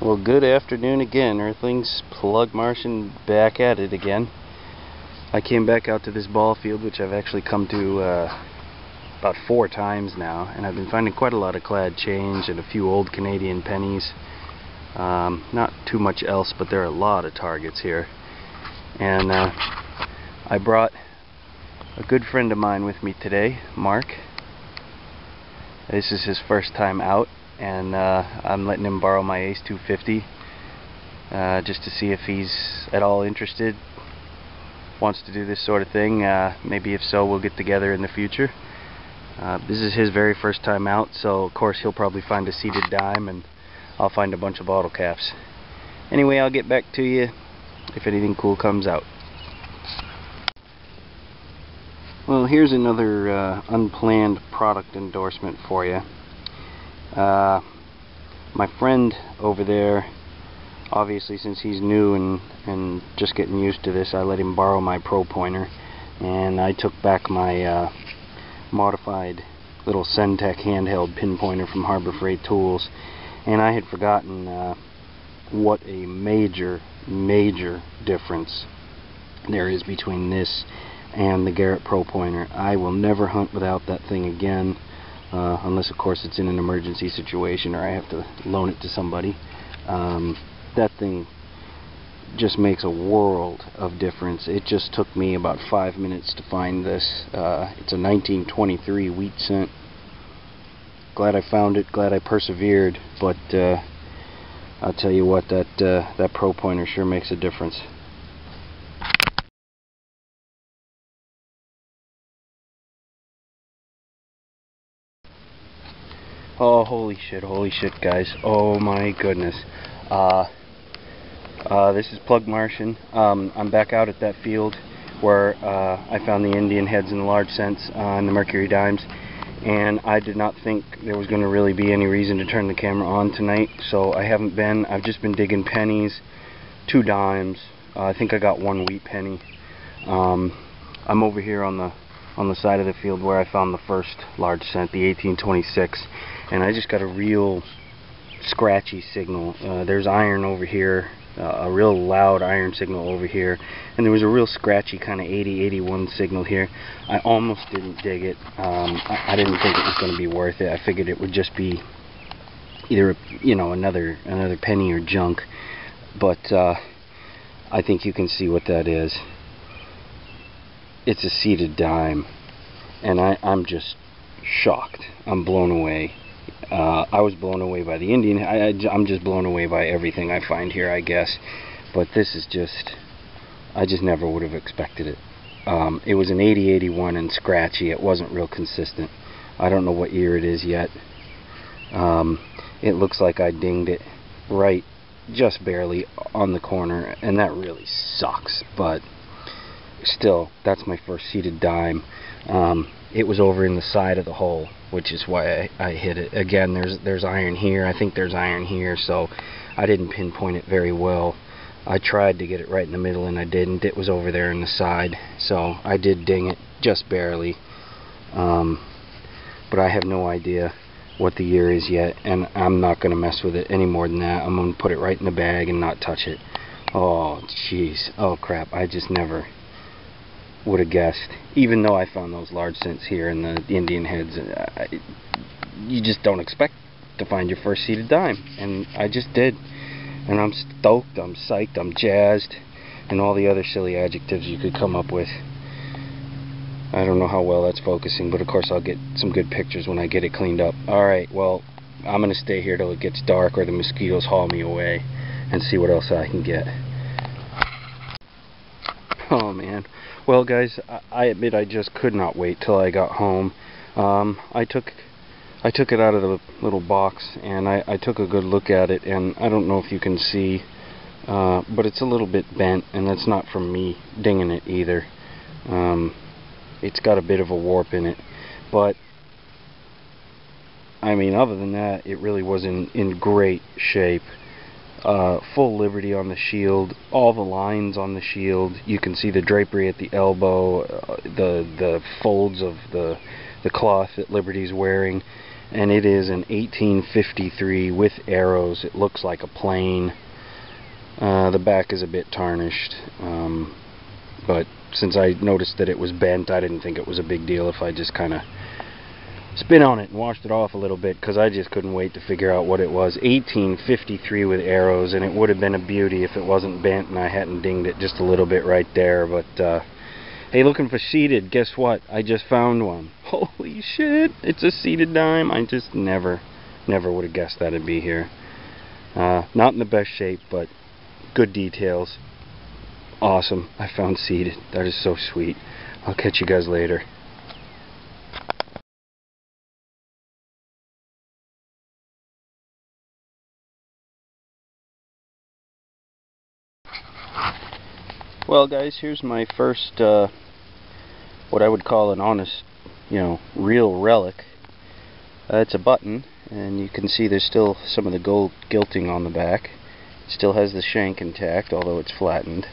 Well, good afternoon again. Earthlings, Plug Martian back at it again. I came back out to this ball field, which I've actually come to about 4 times now, and I've been finding quite a lot of clad change and a few old Canadian pennies. Not too much else, but there are a lot of targets here. And I brought a good friend of mine with me today, Mark. This is his first time out, and I'm letting him borrow my Ace 250 just to see if he's at all interested, wants to do this sort of thing. Maybe if so, we'll get together in the future. This is his very first time out, so of course he'll probably find a seated dime and I'll find a bunch of bottle caps. Anyway, I'll get back to you if anything cool comes out. Well, here's another unplanned product endorsement for you. My friend over there, obviously since he's new and just getting used to this, I let him borrow my Pro Pointer, and I took back my modified little Centec handheld pinpointer from Harbor Freight Tools, and I had forgotten what a major difference there is between this and the Garrett Pro Pointer. I will never hunt without that thing again, unless of course it's in an emergency situation or I have to loan it to somebody. That thing just makes a world of difference. It just took me about 5 minutes to find this. It's a 1923 wheat scent. Glad I found it, glad I persevered, but I'll tell you what, that Pro Pointer sure makes a difference. Oh, holy shit, guys. Oh my goodness. This is Plug Martian. I'm back out at that field where I found the Indian heads and the large cents on the Mercury dimes, and I did not think there was going to really be any reason to turn the camera on tonight, so I haven't been. I've just been digging pennies, 2 dimes. I think I got 1 wheat penny. I'm over here on the side of the field where I found the first large cent, the 1826, and I just got a real scratchy signal. There's iron over here, a real loud iron signal over here, and there was a real scratchy kind of 80-81 signal here. I almost didn't dig it. I didn't think it was going to be worth it. I figured it would just be either, you know, another penny or junk, but I think you can see what that is. It's a seated dime, and I'm just shocked. I'm blown away. I was blown away by the Indian. I'm just blown away by everything I find here, I guess. But this is just, I just never would have expected it. It was an 80-81 and scratchy. It wasn't real consistent. I don't know what year it is yet. It looks like I dinged it right, just barely on the corner, and that really sucks. But still, that's my first seated dime. It was over in the side of the hole, which is why I hit it. Again, there's iron here. I think there's iron here, so I didn't pinpoint it very well. I tried to get it right in the middle, and I didn't. It was over there in the side, so I did ding it just barely. But I have no idea what the year is yet, and I'm not going to mess with it any more than that. I'm going to put it right in the bag and not touch it. Oh, jeez. Oh, crap. I just never would have guessed, even though I found those large cents here and the Indian heads. You just don't expect to find your first seated dime, and I just did, and I'm stoked, I'm psyched, I'm jazzed, and all the other silly adjectives you could come up with. I don't know how well that's focusing, but of course I'll get some good pictures when I get it cleaned up. Alright, well, I'm gonna stay here till it gets dark or the mosquitoes haul me away and see what else I can get. Oh man. Well, guys, I admit I just could not wait till I got home. I took it out of the little box, and I took a good look at it, and I don't know if you can see, but it's a little bit bent, and that's not from me dinging it either. It's got a bit of a warp in it, but I mean, other than that, it really was in great shape. Full liberty on the shield, all the lines on the shield. You can see the drapery at the elbow, the folds of the cloth that Liberty's wearing, and it is an 1853 with arrows. It looks like a plane. The back is a bit tarnished, but since I noticed that it was bent, I didn't think it was a big deal if I just kind of spin on it and washed it off a little bit, because I just couldn't wait to figure out what it was. 1853 with arrows, and it would have been a beauty if it wasn't bent and I hadn't dinged it just a little bit right there. But hey, looking for seated, guess what? I just found one. Holy shit, it's a seated dime. I just never would have guessed that it'd be here. Not in the best shape, but good details. Awesome. I found seated. That is so sweet. I'll catch you guys later. Well guys, here's my first what I would call an honest, real relic. It's a button, and you can see there's still some of the gold gilting on the back. It still has the shank intact, although it's flattened.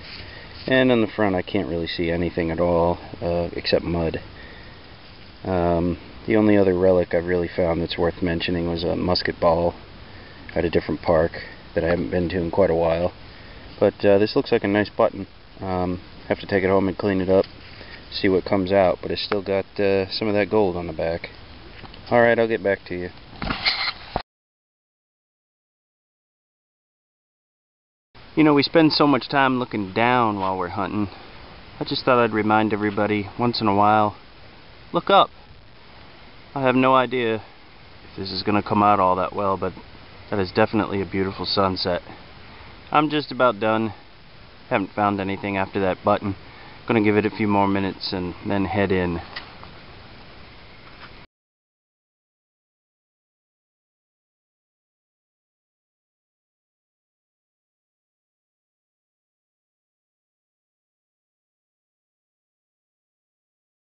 And on the front I can't really see anything at all, except mud. The only other relic I've really found that's worth mentioning was a musket ball at a different park that I haven't been to in quite a while. But this looks like a nice button. Have to take it home and clean it up, see what comes out, but it's still got some of that gold on the back. Alright, I'll get back to you. We spend so much time looking down while we're hunting. I just thought I'd remind everybody, once in a while, look up. I have no idea if this is going to come out all that well, but that is definitely a beautiful sunset. I'm just about done. Haven't found anything after that button. Gonna give it a few more minutes and then head in.